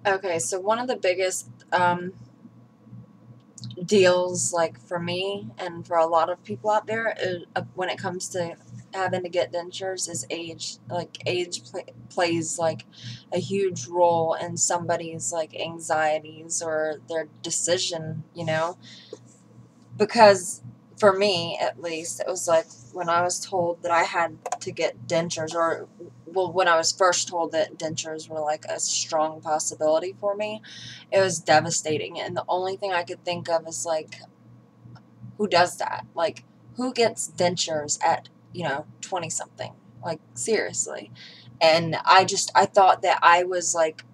Okay, so one of the biggest deals, like for me and for a lot of people out there, is, when it comes to having to get dentures, is age. Like plays like a huge role in somebody's like anxieties or their decision, because for me at least it was like when I was told that I had to get dentures, or well, when I was first told that dentures were like a strong possibility for me, it was devastating, and the only thing I could think of is like, who does that? Like, who gets dentures at 20 something? Like, seriously. And I thought that I was like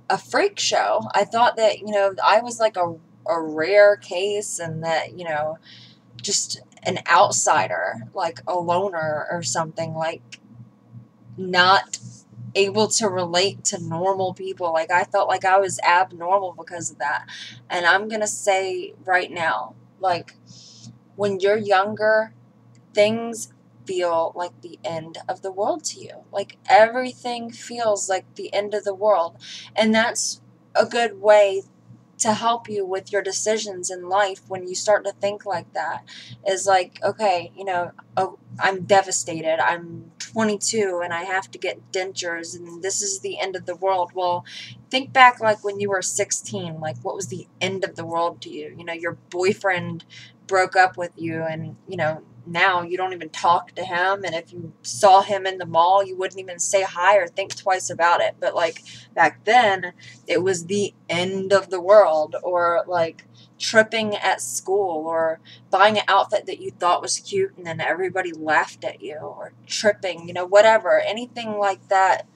a freak show. I thought that I was like a rare case, and that just an outsider, like a loner or something, like not able to relate to normal people. Like, I felt like I was abnormal because of that. And I'm going to say right now, like, when you're younger, things feel like the end of the world to you. Like, everything feels like the end of the world. And that's a good way to help you with your decisions in life. When you start to think like that, is like, okay, oh, I'm devastated, I'm 22 and I have to get dentures, and this is the end of the world. Well, think back, like when you were 16, like what was the end of the world to you? Your boyfriend broke up with you, and now you don't even talk to him, and if you saw him in the mall, you wouldn't even say hi or think twice about it. But like back then, it was the end of the world. Or like tripping at school, or buying an outfit that you thought was cute and then everybody laughed at you, or tripping, whatever, anything like that.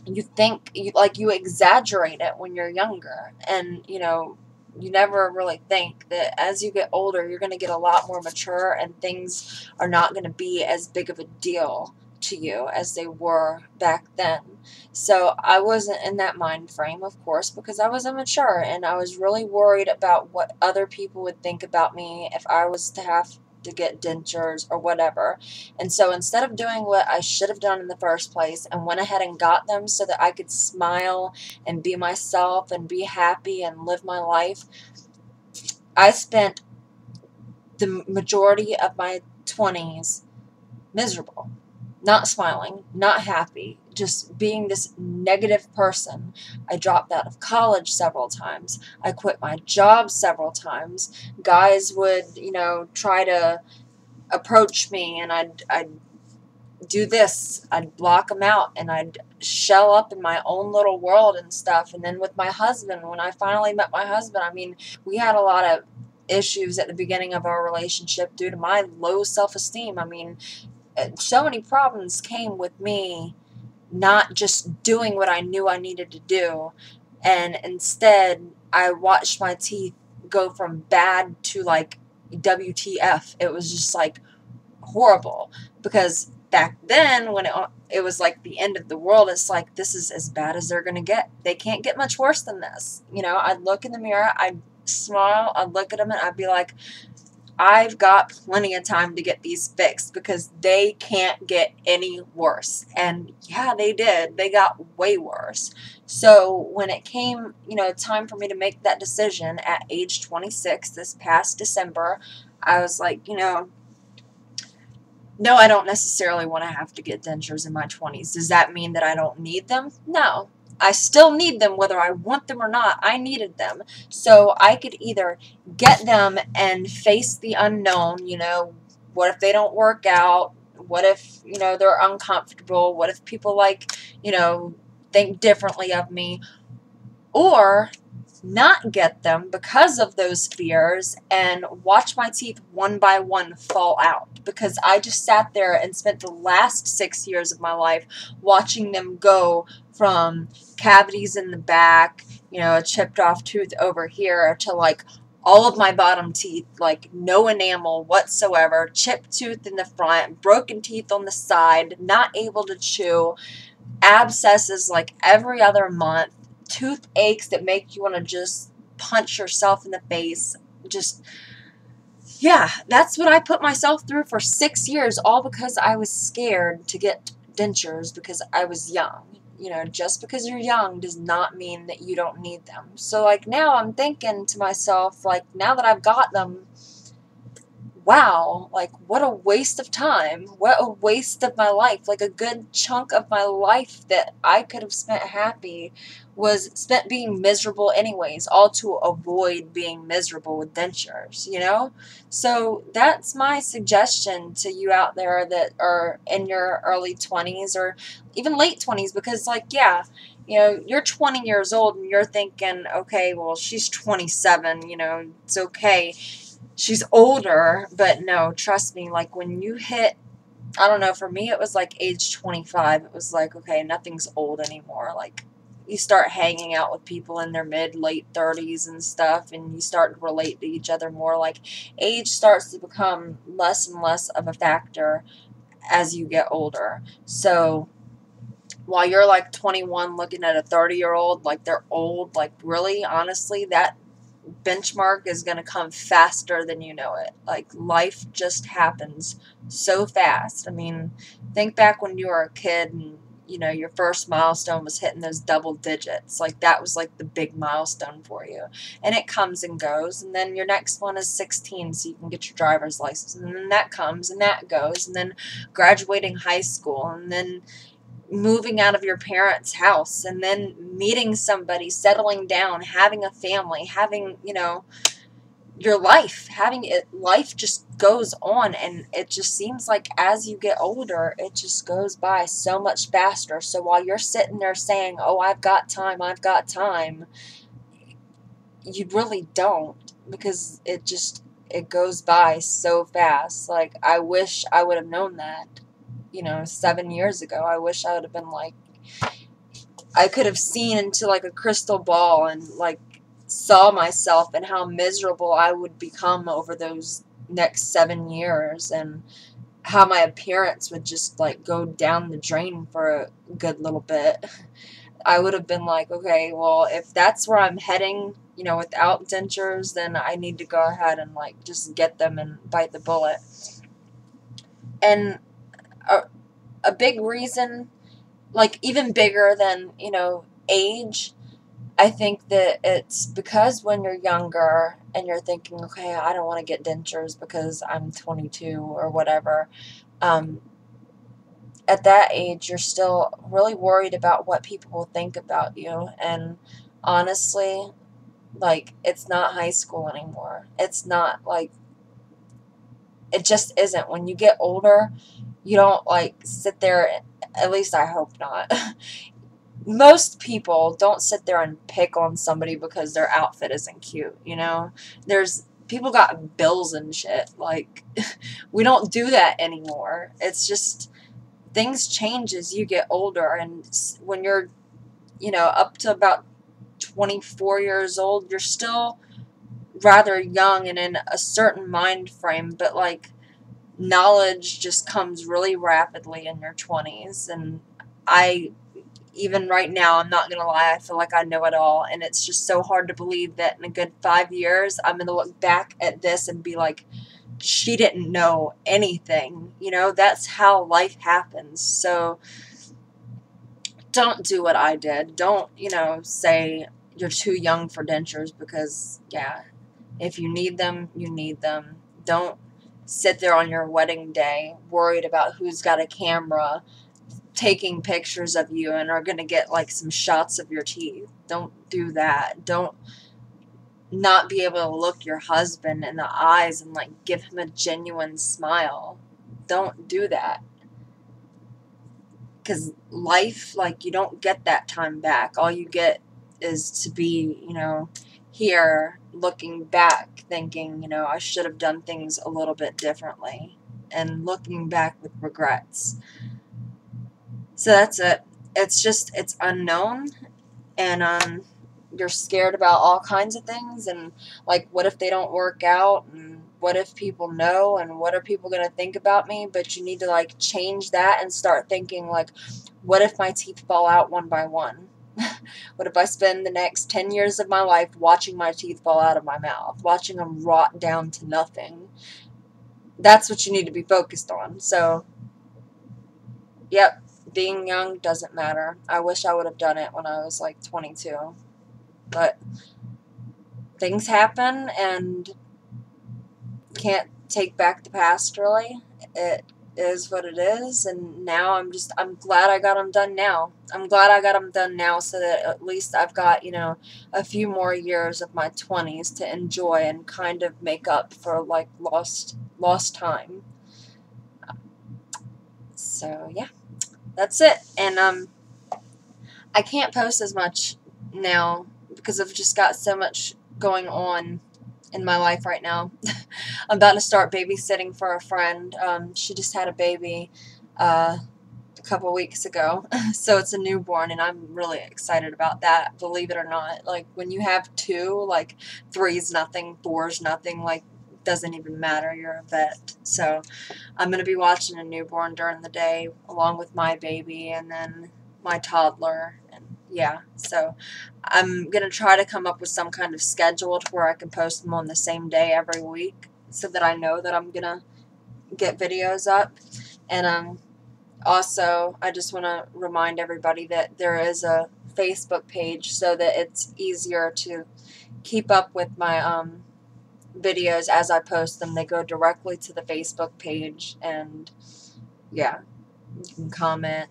You think you exaggerate it when you're younger, and you never really think that as you get older, you're going to get a lot more mature, and things are not going to be as big of a deal to you as they were back then. So I wasn't in that mind frame, of course, because I was immature, and I was really worried about what other people would think about me if I was to have to get dentures or whatever. And so instead of doing what I should have done in the first place and went ahead and got them so that I could smile and be myself and be happy and live my life, I spent the majority of my 20s miserable, not smiling, not happy, just being this negative person. I dropped out of college several times. I quit my job several times. Guys would, try to approach me, and I'd do this. I'd block them out, and I'd shell up in my own little world and stuff. And then with my husband, when I finally met my husband, I mean, we had a lot of issues at the beginning of our relationship due to my low self-esteem. I mean, so many problems came with me not just doing what I knew I needed to do, and instead I watched my teeth go from bad to like WTF. It was just like horrible, because back then when it was like the end of the world, it's like, this is as bad as they're going to get. They can't get much worse than this. I'd look in the mirror, I'd smile, I'd look at them, and I'd be like, I've got plenty of time to get these fixed, because they can't get any worse. And yeah, they did. They got way worse. So when it came, time for me to make that decision at age 26, this past December, I was like, no, I don't necessarily want to have to get dentures in my 20s. Does that mean that I don't need them? No. I still need them whether I want them or not. I needed them. So I could either get them and face the unknown, what if they don't work out? What if, they're uncomfortable? What if people you know, think differently of me? Or not get them because of those fears and watch my teeth one by one fall out, because I just sat there and spent the last 6 years of my life watching them go from cavities in the back, a chipped off tooth over here, to like all of my bottom teeth, like no enamel whatsoever, chipped tooth in the front, broken teeth on the side, not able to chew, abscesses like every other month, toothaches that make you want to just punch yourself in the face. Just, yeah, that's what I put myself through for 6 years, all because I was scared to get dentures because I was young. you know, just because you're young does not mean that you don't need them. So, like, now I'm thinking to myself, like, now that I've got them, wow, like, what a waste of time. What a waste of my life. Like, a good chunk of my life that I could have spent happy was spent being miserable anyways, all to avoid being miserable with dentures, you know? So that's my suggestion to you out there that are in your early 20s or even late 20s, because, like, yeah, you know, you're 20 years old and you're thinking, okay, well, she's 27, you know, it's okay, she's older. But no, trust me, like, when you hit, I don't know, for me it was like age 25, it was like, okay, nothing's old anymore. Like, you start hanging out with people in their mid late 30s and stuff, and you start to relate to each other more. Like, age starts to become less and less of a factor as you get older. So while you're like 21 looking at a 30-year-old like they're old, like, really, honestly, that benchmark is going to come faster than you know it. Like, life just happens so fast. I mean, think back when you were a kid and, you know, your first milestone was hitting those double digits. Like, that was like the big milestone for you. And it comes and goes. And then your next one is 16, so you can get your driver's license. And then that comes and that goes. And then graduating high school. And then moving out of your parents' house, and then meeting somebody, settling down, having a family, having, you know, your life, having it, life just goes on. And it just seems like as you get older, it just goes by so much faster. So while you're sitting there saying, oh, I've got time, you really don't, because it goes by so fast. Like, I wish I would have known that, you know, 7 years ago. I wish I would have been like, I could have seen into like a crystal ball and like saw myself and how miserable I would become over those next 7 years, and how my appearance would just like go down the drain for a good little bit. I would have been like, okay, well, if that's where I'm heading, you know, without dentures, then I need to go ahead and like just get them and bite the bullet. And a big reason, like, even bigger than, you know, age, I think that it's because when you're younger and you're thinking, okay, I don't want to get dentures because I'm 22 or whatever, um, at that age, you're still really worried about what people will think about you. And honestly, like, it's not high school anymore. It's not like, it just isn't. When you get older, you don't like sit there, at least I hope not. Most people don't sit there and pick on somebody because their outfit isn't cute, you know? There's people got bills and shit. Like, we don't do that anymore. It's just, things change as you get older. And when you're, you know, up to about 24 years old, you're still rather young and in a certain mind frame, but like, knowledge just comes really rapidly in your 20s. And I, even right now, I'm not gonna lie, I feel like I know it all, and it's just so hard to believe that in a good 5 years I'm gonna look back at this and be like, she didn't know anything. You know, that's how life happens. So don't do what I did. Don't, you know, say you're too young for dentures, because, yeah, if you need them, you need them. Don't sit there on your wedding day worried about who's got a camera taking pictures of you and are going to get like some shots of your teeth. Don't do that. Don't not be able to look your husband in the eyes and like give him a genuine smile. Don't do that. Because life, like, you don't get that time back. All you get is to be, you know, here looking back thinking, you know, I should have done things a little bit differently, and looking back with regrets. So that's it. It's just, it's unknown, and you're scared about all kinds of things, and like, what if they don't work out, and what if people know, and what are people going to think about me? But you need to like change that and start thinking like, what if my teeth fall out one by one? What if I spend the next 10 years of my life watching my teeth fall out of my mouth, watching them rot down to nothing? That's what you need to be focused on. So, yep, being young doesn't matter. I wish I would have done it when I was like 22. But things happen and can't take back the past, really. It is what it is, and now I'm glad I got them done now. I'm glad I got them done now so that at least I've got, a few more years of my 20s to enjoy and kind of make up for, like, lost time. So, yeah, that's it. And, I can't post as much now because I've just got so much going on in my life right now. I'm about to start babysitting for a friend. She just had a baby a couple weeks ago, so it's a newborn, and I'm really excited about that, believe it or not. Like, when you have two, like, three's nothing, four's nothing, like, doesn't even matter, you're a vet. So I'm going to be watching a newborn during the day, along with my baby, and then my toddler, and yeah, so I'm going to try to come up with some kind of schedule to where I can post them on the same day every week so that I know that I'm going to get videos up. And also, I just want to remind everybody that there is a Facebook page so that it's easier to keep up with my videos as I post them. They go directly to the Facebook page, and yeah, you can comment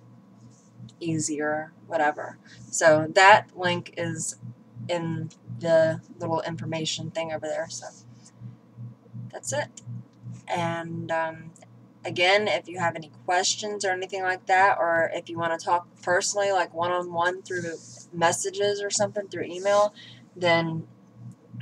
easier, whatever. So that link is in the little information thing over there. So that's it. And again, if you have any questions or anything like that, or if you want to talk personally, like one-on-one through messages or something through email, then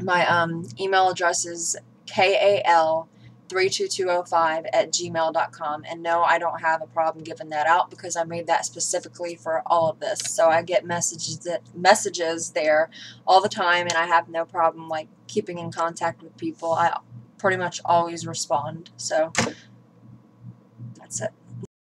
my email address is kal32205@gmail.com. And no, I don't have a problem giving that out because I made that specifically for all of this. So I get messages there all the time, and I have no problem like keeping in contact with people. I pretty much always respond. So that's it.